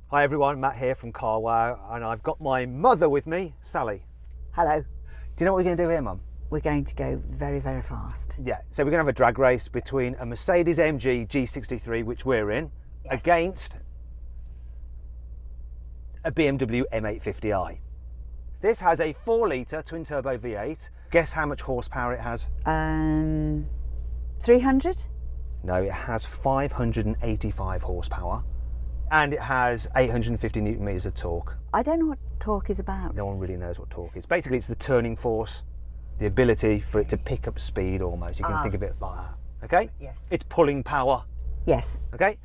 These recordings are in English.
Hi everyone, Matt here from Carwow, and I've got my mother with me, Sally. Hello. Do you know what we're going to do here, Mum? We're going to go very, very fast. Yeah, so we're going to have a drag race between a Mercedes-AMG G63, which we're in, Yes. against a BMW M850i. This has a 4-litre twin-turbo V8. Guess how much horsepower it has? 300? No, it has 585 horsepower, and it has 850 newton meters of torque. I don't know what torque is about. No one really knows what torque is. Basically, it's the turning force, the ability for it to pick up speed almost. You can think of it like that, okay? Yes. It's pulling power, Yes. okay?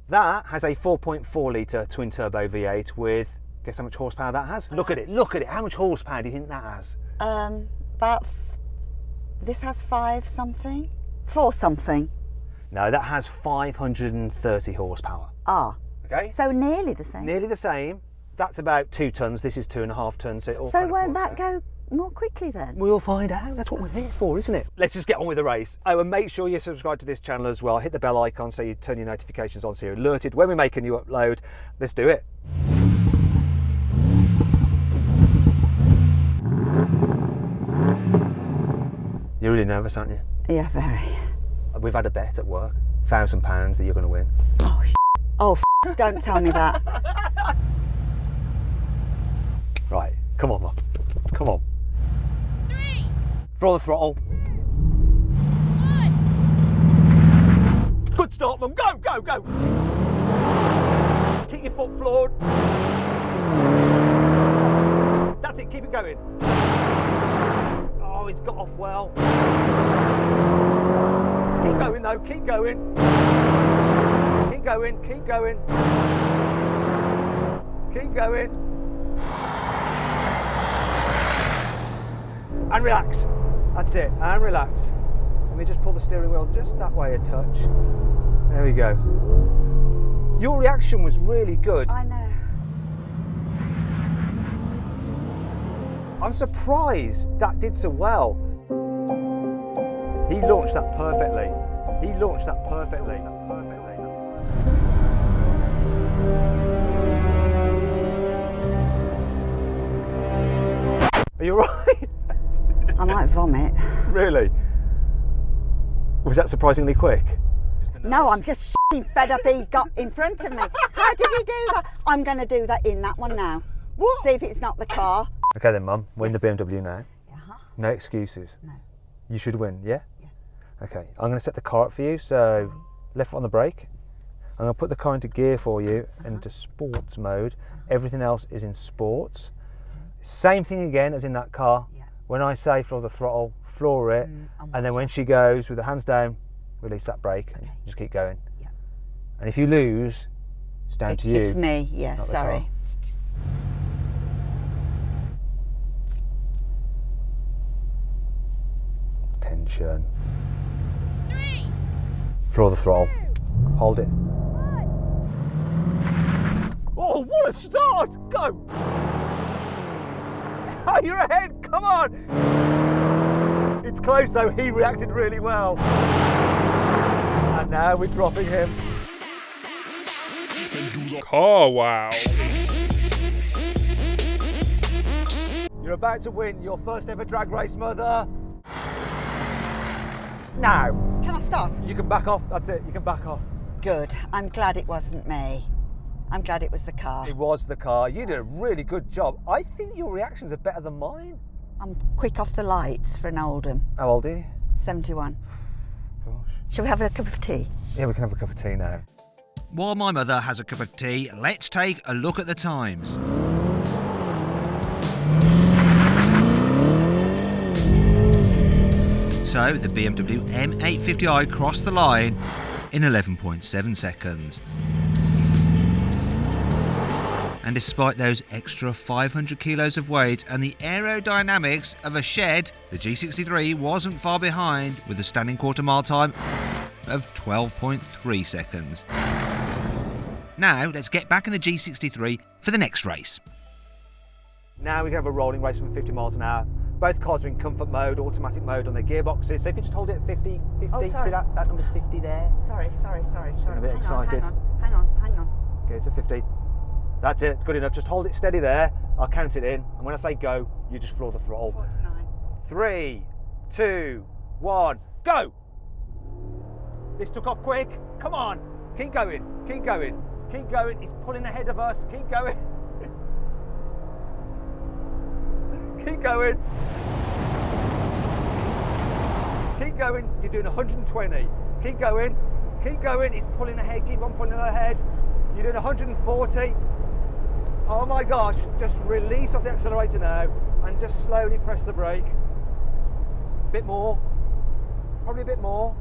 That has a 4.4 litre twin turbo V8 with, guess how much horsepower that has? Look at it, look at it. How much horsepower do you think that has? This has 5 something? 4 something. No, that has 530 horsepower. Ah. Okay? So nearly the same. Nearly the same. That's about 2 tonnes. This is 2.5 tonnes. So, it all So kind of won't works that out. go more quickly then? We'll find out. That's what we're here for, isn't it? Let's just get on with the race. Oh, and make sure you subscribe to this channel as well. Hit the bell icon so you turn your notifications on so you're alerted when we make a new upload. Let's do it. You're really nervous, aren't you? Yeah, very. We've had a bet at work, £1,000 that you're going to win. Oh, don't tell me that. Right, come on, Mum. Come on. 3, Throw the throttle. 1. Good start, Mum. Go, go, go. Keep your foot floored. That's it, keep it going. Oh, he's got off well. Keep going though, keep going. Keep going, keep going. Keep going. And relax. That's it, and relax. Let me just pull the steering wheel just that way a touch. There we go. Your reaction was really good. I know. I'm surprised that did so well. He launched that perfectly. He launched that perfectly. Are you all right? I might vomit. Really? Was that surprisingly quick? No, I'm just fed up he got in front of me. How did he do that? I'm going to do that in that one now. What? See if it's not the car. Okay then, Mum, we're in the BMW now. Uh-huh. No excuses. No. You should win, yeah? Yeah. Okay, I'm going to set the car up for you. So, left foot on the brake. I'm going to put the car into gear for you, into sports mode. Everything else is in sports. Same thing again as in that car. Yeah. When I say floor the throttle, floor it, and then when she goes with the hands down, release that brake and just keep going. Yeah. And if you lose, it's down to you. It's me, yeah, not the sorry. car. Tension. 3, Floor the throttle. Hold it. Oh, what a start! Go! Oh, you're ahead! Come on! It's close though. He reacted really well. And now we're dropping him. Carwow. You're about to win your first ever drag race, Mother. Now, Can I stop? you can back off. That's it. You can back off. Good. I'm glad it wasn't me. I'm glad it was the car. It was the car. You did a really good job. I think your reactions are better than mine. I'm quick off the lights for an Oldham. How old are you? 71. Gosh. Shall we have a cup of tea? Yeah, we can have a cup of tea now. While my mother has a cup of tea, let's take a look at the times. So the BMW M850i crossed the line in 11.7 seconds. And despite those extra 500 kilos of weight and the aerodynamics of a shed, the G63 wasn't far behind with a standing quarter mile time of 12.3 seconds. Now let's get back in the G63 for the next race. Now we can have a rolling race from 50 miles an hour. Both cars are in comfort mode, automatic mode on their gearboxes. So if you just hold it at 50, Oh, see sorry. that number's 50 there. Sorry. a bit excited. Hang on. Get it to 50. That's it, good enough. Just hold it steady there. I'll count it in. And when I say go, you just floor the throttle. 49. 3, 2, 1, go! This took off quick. Come on. Keep going. Keep going. Keep going. He's pulling ahead of us. Keep going. Keep going. Keep going. You're doing 120. Keep going. Keep going. He's pulling ahead. Keep on pulling ahead. You're doing 140. Oh my gosh. Just release off the accelerator now and just slowly press the brake. It's a bit more. Probably a bit more.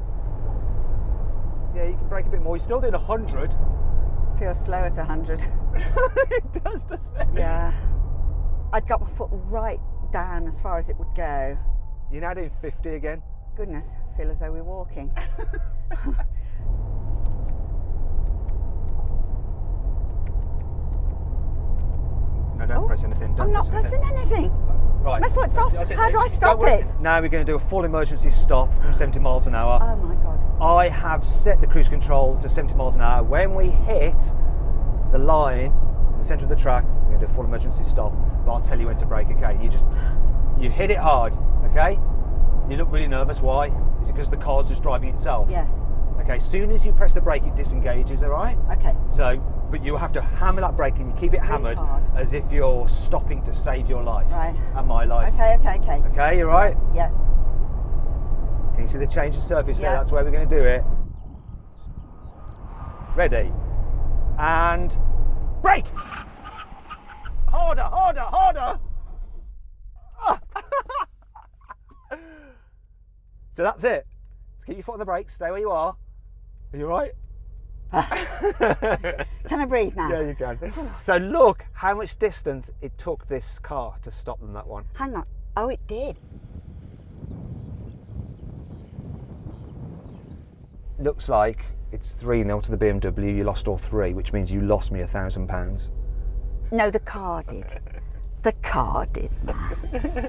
Yeah, you can brake a bit more. You're still doing 100. Feels slow at 100. It does, doesn't it? Yeah. I'd got my foot right down as far as it would go. You're now doing 50 again. Goodness, I feel as though we're walking. No, don't press anything. Don't I'm not press pressing anything. Right. My foot's off. How do I stop it? Now we're going to do a full emergency stop from 70 miles an hour. Oh my God. I have set the cruise control to 70 miles an hour. When we hit the line in the centre of the track, we're going to do a full emergency stop. But I'll tell you when to brake, okay? You hit it hard, okay? You look really nervous. Why? Is it because the car's just driving itself? Yes. Okay, as soon as you press the brake, it disengages, all right? Okay. So, but you have to hammer that brake and you keep it hammered hard. as if you're stopping to save your life. Right. And my life. Okay. Okay, you right? Yeah. Can you see the change of surface there? Yeah. That's where we're going to do it. Ready? And brake! Harder, harder, harder! So that's it. Just keep your foot on the brake, stay where you are. Are you right? Can I breathe now? Yeah, you can. So look how much distance it took this car to stop them, that one. Hang on. Oh, it did. Looks like it's 3-0 to the BMW. You lost all three, which means you lost me £1,000. No, the car did. The car did, Max.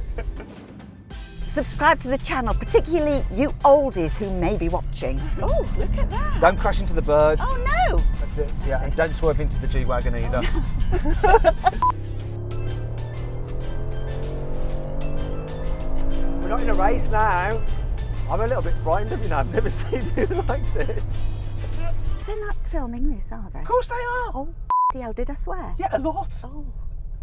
Subscribe to the channel, particularly you oldies who may be watching. Oh, look at that. Don't crash into the bird. Oh no. That's it. Yeah, and don't swerve into the G-Wagon either. We're not in a race now. I'm a little bit frightened of you now. I've never seen you like this. They're not filming this, are they? Of course they are. Oh, hell, did I swear? Yeah, a lot. Oh.